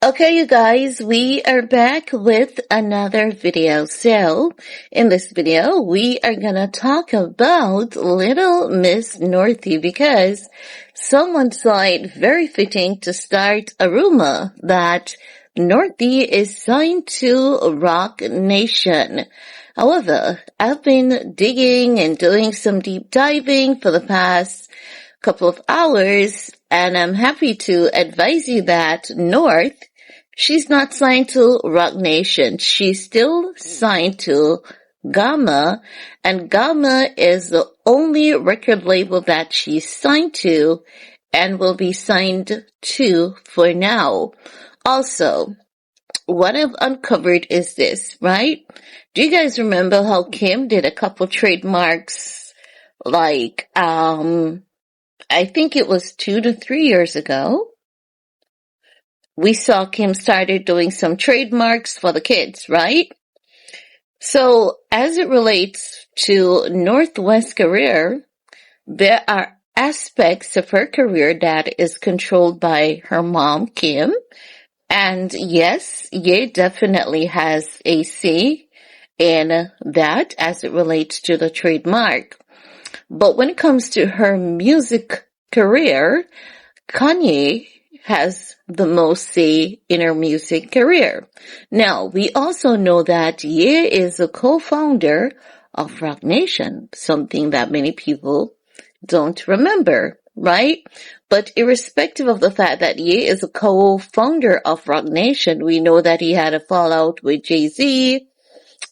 Okay, you guys, we are back with another video. So, in this video, we are gonna talk about Little Miss Northie because someone saw it very fitting to start a rumor that Northie is signed to Roc Nation. However, I've been digging and doing some deep diving for the past couple of hours, and I'm happy to advise you that she's not signed to Roc Nation. She's still signed to Gamma, and Gamma is the only record label that she's signed to and will be signed to for now. Also, what I've uncovered is this, right? Do you guys remember how Kim did a couple trademarks like, I think it was 2 to 3 years ago? We saw Kim started doing some trademarks for the kids, right? So as it relates to Northwest's career, there are aspects of her career that is controlled by her mom, Kim. And yes, Ye definitely has a say in that as it relates to the trademark. But when it comes to her music career, Kanye has the most say in her music career. Now, we also know that Ye is a co-founder of Roc Nation, something that many people don't remember, right? But irrespective of the fact that Ye is a co-founder of Roc Nation, we know that he had a fallout with Jay Z,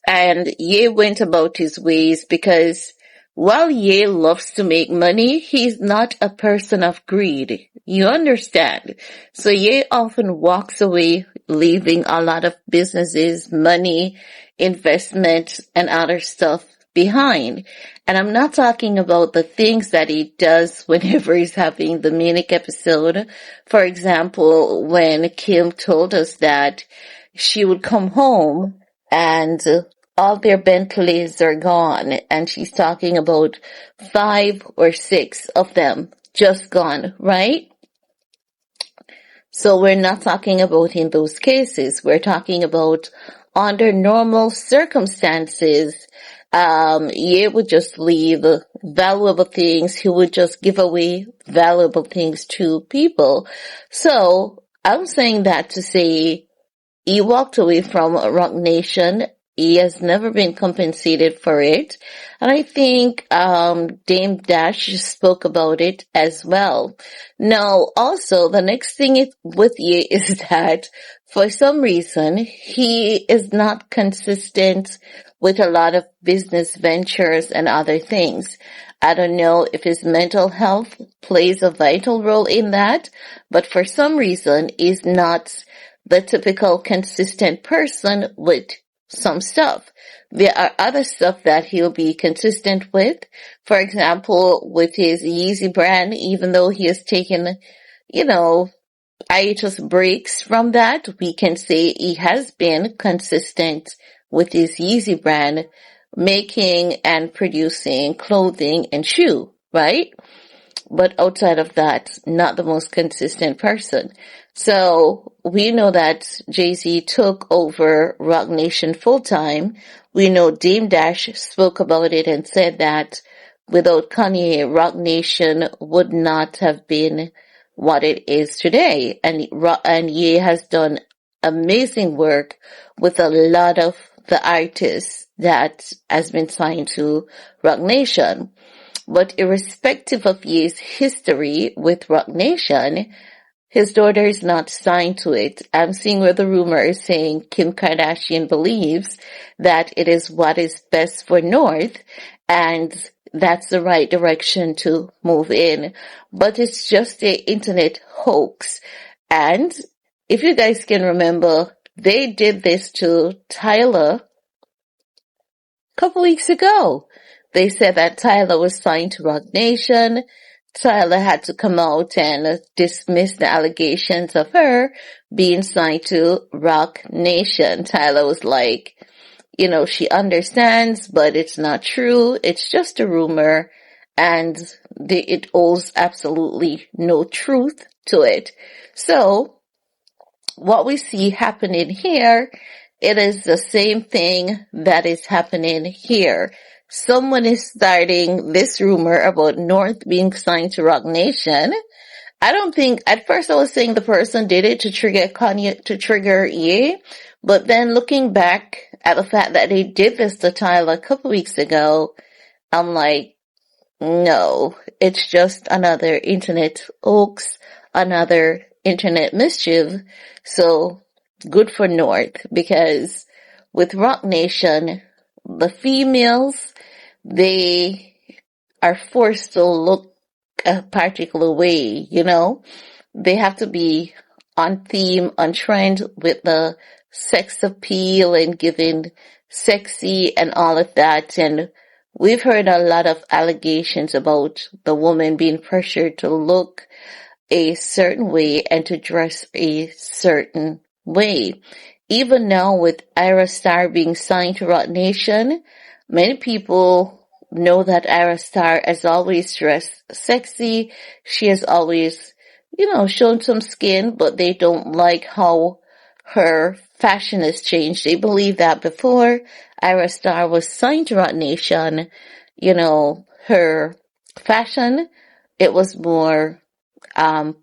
and Ye went about his ways because while Ye loves to make money, he's not a person of greed. You understand? So Ye often walks away, leaving a lot of businesses, money, investment, and other stuff behind. And I'm not talking about the things that he does whenever he's having the Munich episode. For example, when Kim told us that she would come home and all their Bentleys are gone, and she's talking about 5 or 6 of them just gone, right? So we're not talking about in those cases. We're talking about under normal circumstances, Ye would just leave valuable things. He would just give away valuable things to people. So I'm saying that to say he walked away from Roc Nation. He has never been compensated for it. And I think Dame Dash spoke about it as well. Now, also, the next thing with Ye is that for some reason, he is not consistent with a lot of business ventures and other things. I don't know if his mental health plays a vital role in that, but for some reason, he's not the typical consistent person with some stuff. There are other stuff that he'll be consistent with. For example, with his Yeezy brand, even though he has taken, hiatus breaks from that, we can say he has been consistent with his Yeezy brand, making and producing clothing and shoe, right? But outside of that, not the most consistent person. So we know that Jay Z took over Roc Nation full time. We know Dame Dash spoke about it and said that without Kanye, Roc Nation would not have been what it is today. And Ye has done amazing work with a lot of the artists that has been signed to Roc Nation. But irrespective of Ye's history with Roc Nation, his daughter is not signed to it. I'm seeing where the rumor is saying Kim Kardashian believes that it is what is best for North, and that's the right direction to move in. But it's just an internet hoax. And if you guys can remember, they did this to Tyler a couple weeks ago. They said that Tyler was signed to Roc Nation. Tyler had to come out and dismiss the allegations of her being signed to Roc Nation. Tyler was like, she understands, but it's not true. It's just a rumor, and it owes absolutely no truth to it. So what we see happening here, it is the same thing that is happening here. Someone is starting this rumor about North being signed to Roc Nation. I don't think, at first I was saying the person did it to trigger Kanye, to trigger Ye, but then looking back at the fact that they did this to Tyler a couple weeks ago, I'm like, no, it's just another internet hoax, another internet mischief. So good for North, because with Roc Nation, the females, they are forced to look a particular way, you know? They have to be on theme, on trend with the sex appeal and giving sexy and all of that. And we've heard a lot of allegations about the woman being pressured to look a certain way and to dress a certain way. Even now with Ira Star being signed to Roc Nation, many people know that Ira Star has always dressed sexy. She has always, shown some skin, but they don't like how her fashion has changed. They believe that before Ira Star was signed to Roc Nation, her fashion, it was more um,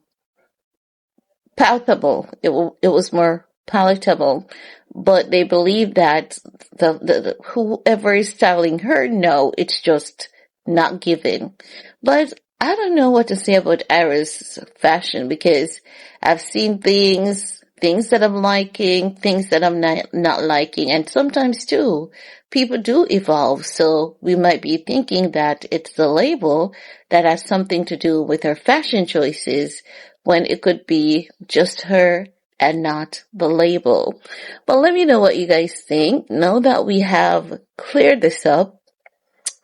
palpable. It was more palatable. But they believe that the whoever is styling her, no, it's just not given. But I don't know what to say about Ira's fashion, because I've seen things that I'm liking, things that I'm not liking, and sometimes too, people do evolve. So we might be thinking that it's the label that has something to do with her fashion choices, when it could be just her and not the label. But let me know what you guys think. Now that we have cleared this up,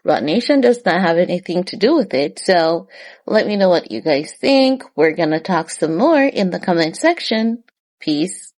Roc Nation does not have anything to do with it. So let me know what you guys think. We're going to talk some more in the comment section. Peace.